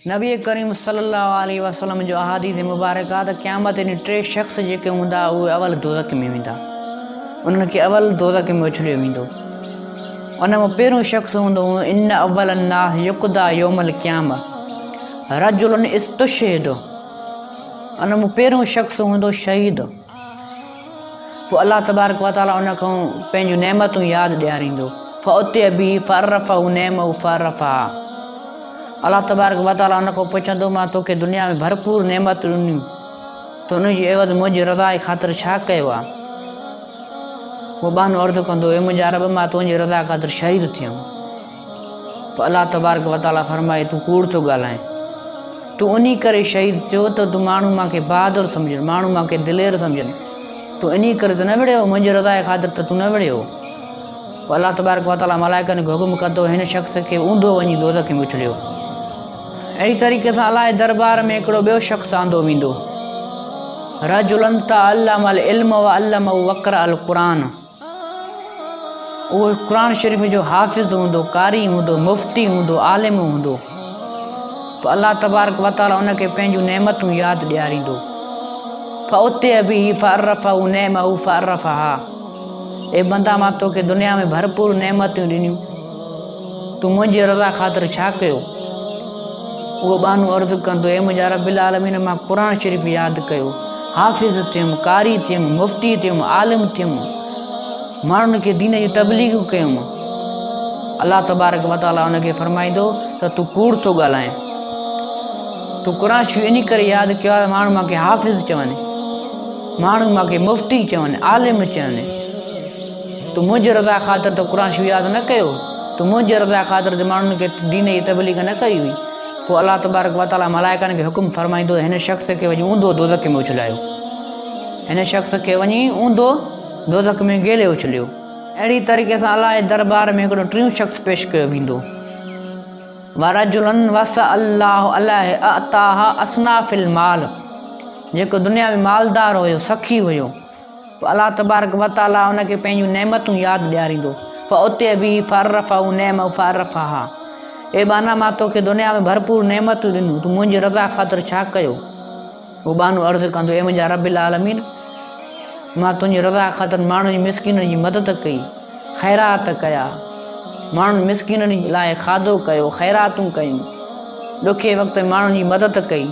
नबी करीम सल्लल्लाहु अलैहि वसल्लम जो अहादीस मुबारक आहे त क़यामत ॾींहुं 3 शख़्स जेके हूंदा उहे अवल दोज़ख में वेंदा, उन्हनि खे अवल दोज़ख में उछलियो वेंदो। उन मां पहिरियों शख़्स हूंदो इन अवल अन्नास युक़दा यौमल क़यामा रजुलन इस्तुशहिद। उन मां पहिरियों शख़्स हूंदो शहीद। पोइ अल्लाह तबारक व तआला उन खां पंहिंजूं नेमतूं यादि ॾियारींदो। फ़उतिय बिही फ़अरफ़हु नेमहु फ़अरफ़हा। अल्लाह तबारक व तआला उन खां पुछंदो, मां तोखे दुनिया में भरपूर नेमत ॾिनियूं, त उनजी एवज़ मुंहिंजी रज़ा जे ख़ातिर छा कयो आहे? उहो बहानो अर्ज़ु कंदो, हे मुंहिंजा रब, मां तुंहिंजी रज़ा ख़ातिर शहीद थियुमि। पोइ अल्लाह तबारक व तआला फरमाए, तूं कूड़ थो ॻाल्हाए। तूं उन करे शहीद थियो त तूं माण्हू मूंखे बहादुर सम्झनि, माण्हू मूंखे दिलेर सम्झनि। तूं इन करे त न विड़ियो मुंहिंजी रज़ा जे ख़ातिर, त तूं न विड़ियो। पोइ अल्लाह तबारक व तआला मलाइकनि खे हुकुम कंदो, हिन शख़्स खे ऊंधो वञी दोज़ख में उछलियो। अहिड़ी तरीक़े सां अलाह जे दरबार में हिकिड़ो ॿियो शख़्स आंदो वेंदो, रजुलन तअल्लमल इल्म व अल्लमहु वक़रअल क़ुरान। उहो क़ुरान शरीफ़ जो हाफ़िज़ हूंदो, कारी हूंदो, मुफ़्ती हूंदो, आलिम हूंदो। पोइ अल्लाह तबारक व तआला उनखे पंहिंजूं नेमतूं यादि ॾियारींदो। फ़उतिय बिही फ़अरफ़हु नेमहु फ़अरफ़हा। ए बंदा, मां तोखे दुनिया में भरपूर नेमतूं ॾिनियूं, तूं मुंहिंजी रज़ा ख़ातिर छा कयो? उहो बहानो अर्ज़ु कंदो, हे मुंहिंजा रब्बिल आलमीन, मां क़ुरान शरीफ़ यादि कयो, हाफ़िज़ थियुमि, कारी थियुमि, मुफ़्ती थियुमि, आलिम थियुमि, माण्हुनि खे दीन जी तबलीग कयुमि। अल्लाह तबारक व तआला उनखे फरमाईंदो त तूं कूड़ थो ॻाल्हाए। तूं क़ुरान शरीफ़ इन करे यादि कयो आहे माण्हू मूंखे हाफ़िज़ चवनि, माण्हू मूंखे मुफ़्ती चवनि, आलिम चवनि। तूं मुंहिंजी रज़ा ख़ातिर त क़ुरान शरीफ़ यादि न कयो, तूं मुंहिंजी रज़ा ख़ातिर त माण्हुनि खे दीन जी तबलीग न कई हुई। पोइ अल्लाह तबारक व तआला मलाइकनि खे हुकुम फरमाईंदो, हिन शख़्स खे वञी ऊंधो दोज़ख में उछलायो। हिन शख़्स खे वञी ऊंधो दोज़ख में गेले उछलियो। अहिड़ी तरीक़े सां अल्लाह जे दरबार में हिकिड़ो टियों शख़्स पेश कयो वेंदो, वरजुलन वसअल्लाहु अलैहि अताह असनाफिल माल। जेको दुनिया में मालदार हुयो, सखी हुयो। पोइ अल्लाह तबारक व तआला उनखे पंहिंजूं नेमतूं यादि ॾियारींदो। फ़उतिय बिही फ़अरफ़हु नेमहु फ़अरफ़हा। ए बाना, मां तोखे दुनिया में भरपूर नेमतूं ॾिनियूं, तूं मुंहिंजी रज़ा ख़ातिर छा कयो? उहो बहानो अर्ज़ु कंदो, हे मुंहिंजा रब्बिल आलमीन, मां तुंहिंजी रज़ा ख़ातिर माण्हुनि जी मिसकीननि जी मदद कई, ख़ैरात कया, माण्हुनि मिसकीननि लाइ खाधो कयो, ख़ैरातूं कयूं, ॾुखे वक़्तु माण्हुनि जी मदद कई।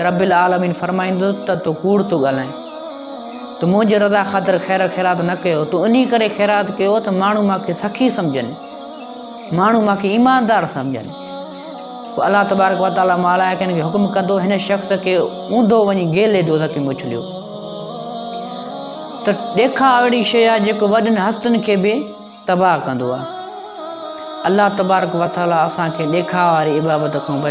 रब्बिल आलमीन फरमाईंदो त तूं कूड़ थो ॻाल्हाए, तूं मुंहिंजी रज़ा ख़ातिर ख़ैरात न कयो। तूं इन करे ख़ैरात कयो त माण्हू मूंखे सखी सम्झनि, माण्हू मूंखे ईमानदार सम्झनि। पोइ अल्लाह तबारक व तआला मलाइकनि खे हुकुम कंदो, हिन शख़्स खे ऊंधो वञी गेले दोज़ख में उछलियो। त ॾेखाव अहिड़ी शइ आहे जेको वॾनि हस्तनि खे बि तबाह कंदो आहे। अल्लाह तबारक व तआला असांखे ॾेखाव वारी इबादत खां